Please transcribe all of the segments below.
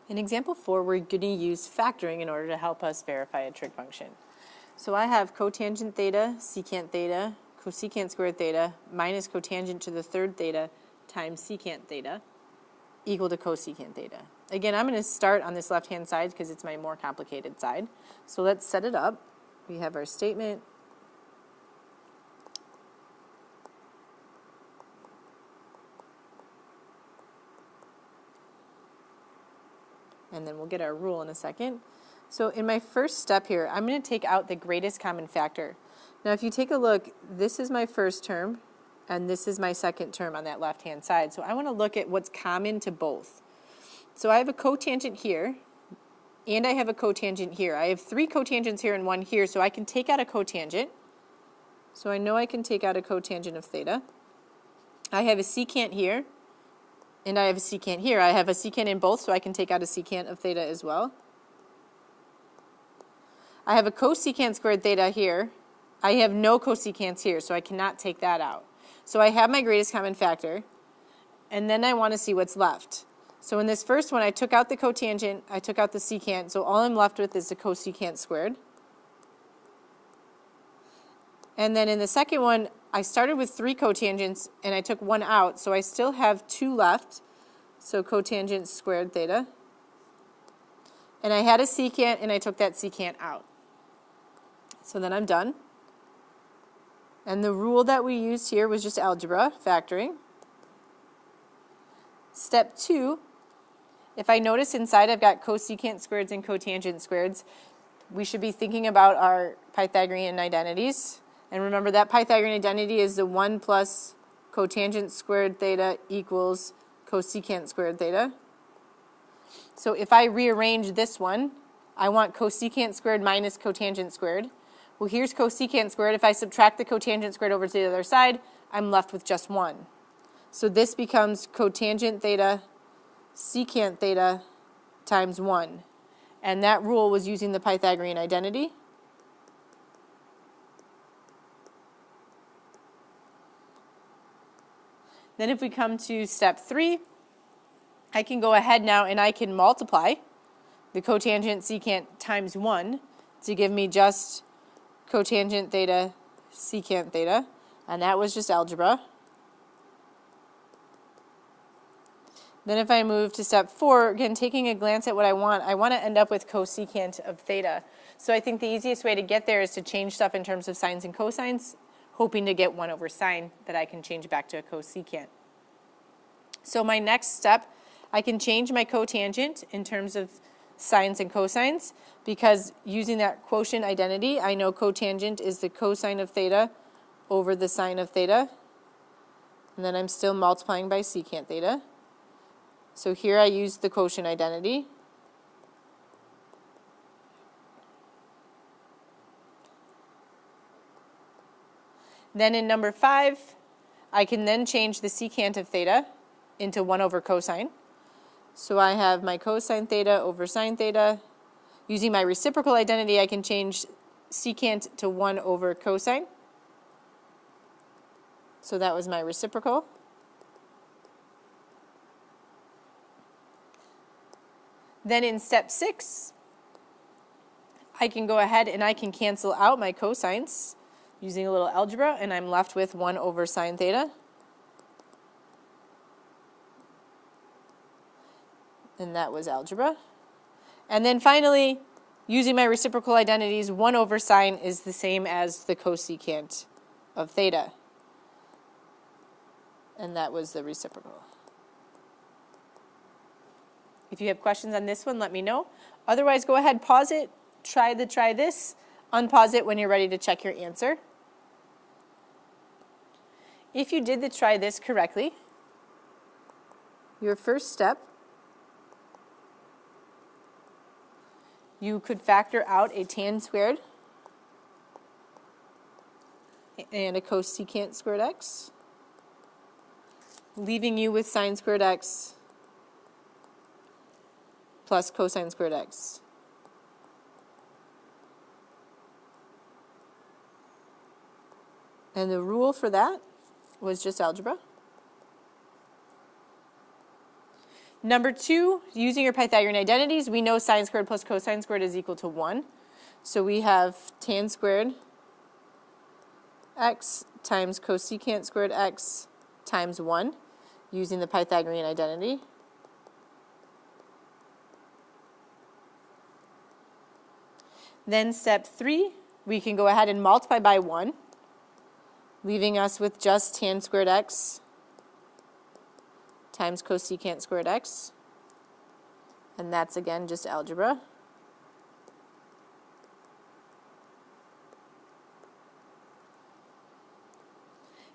In example 4, we're going to use factoring in order to help us verify a trig function. So I have cotangent theta, secant theta, cosecant squared theta, minus cotangent to the third theta times secant theta equal to cosecant theta. Again, I'm going to start on this left-hand side because it's my more complicated side. So let's set it up. We have our statement. And then we'll get our rule in a second. So in my first step here, I'm going to take out the greatest common factor. Now if you take a look, this is my first term, and this is my second term on that left-hand side. So I want to look at what's common to both. So I have a cotangent here, and I have a cotangent here. I have 3 cotangents here and 1 here, so I can take out a cotangent. So I know I can take out a cotangent of theta. I have a secant here, and I have a secant here. I have a secant in both, so I can take out a secant of theta as well. I have a cosecant squared theta here. I have no cosecants here, so I cannot take that out. So I have my greatest common factor, and then I want to see what's left. So in this first one, I took out the cotangent, I took out the secant, so all I'm left with is the cosecant squared. And then in the second one, I started with 3 cotangents, and I took 1 out, so I still have 2 left, so cotangent squared theta. And I had a secant, and I took that secant out. So then I'm done. And the rule that we used here was just algebra, factoring. Step 2, if I notice inside I've got cosecant squareds and cotangent squareds, we should be thinking about our Pythagorean identities. And remember that Pythagorean identity is the 1 plus cotangent squared theta equals cosecant squared theta. So if I rearrange this one, I want cosecant squared minus cotangent squared. Well, here's cosecant squared. If I subtract the cotangent squared over to the other side, I'm left with just 1. So this becomes cotangent theta secant theta times 1. And that rule was using the Pythagorean identity. Then if we come to step 3, I can go ahead now and I can multiply the cotangent secant times 1 to give me just cotangent theta secant theta, and that was just algebra. Then if I move to step 4, again, taking a glance at what I want to end up with cosecant of theta. So I think the easiest way to get there is to change stuff in terms of sines and cosines, hoping to get 1 over sine that I can change back to a cosecant. So my next step, I can change my cotangent in terms of sines and cosines, because using that quotient identity, I know cotangent is the cosine of theta over the sine of theta. And then I'm still multiplying by secant theta. So here I use the quotient identity. Then in number 5, I can then change the secant of theta into 1 over cosine. So I have my cosine theta over sine theta. Using my reciprocal identity, I can change secant to 1 over cosine. So that was my reciprocal. Then in step 6, I can go ahead and I can cancel out my cosines using a little algebra, and I'm left with 1 over sine theta. And that was algebra. And then finally, using my reciprocal identities, 1 over sine is the same as the cosecant of theta. And that was the reciprocal. If you have questions on this one, let me know. Otherwise, go ahead, pause it, try this, unpause it when you're ready to check your answer. If you did the try this correctly, your first step, you could factor out a tan squared and a cosecant squared x, leaving you with sine squared x plus cosine squared x. And the rule for that was just algebra. Number 2, using your Pythagorean identities, we know sine squared plus cosine squared is equal to 1. So we have tan squared x times cosecant squared x times 1 using the Pythagorean identity. Then step 3, we can go ahead and multiply by 1, leaving us with just tan squared x times cosecant squared x. And that's, again, just algebra.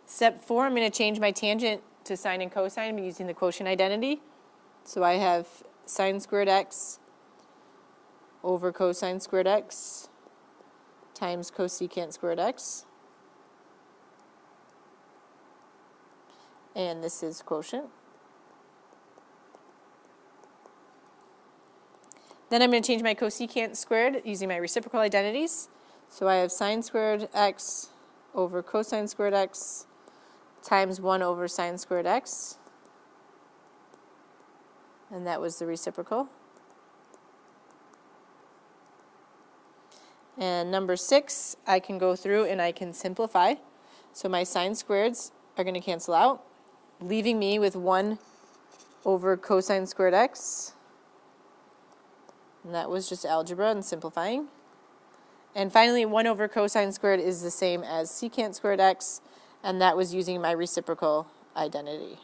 Step 4, I'm going to change my tangent to sine and cosine using the quotient identity. So I have sine squared x over cosine squared x times cosecant squared x. And this is quotient. Then I'm going to change my cosecant squared using my reciprocal identities. So I have sine squared x over cosine squared x times 1 over sine squared x. And that was the reciprocal. And number 6, I can go through and I can simplify. So my sine squareds are going to cancel out, leaving me with 1 over cosine squared x. And that was just algebra and simplifying. And finally, 1 over cosine squared is the same as secant squared x, and that was using my reciprocal identity.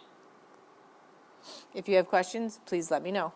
If you have questions, please let me know.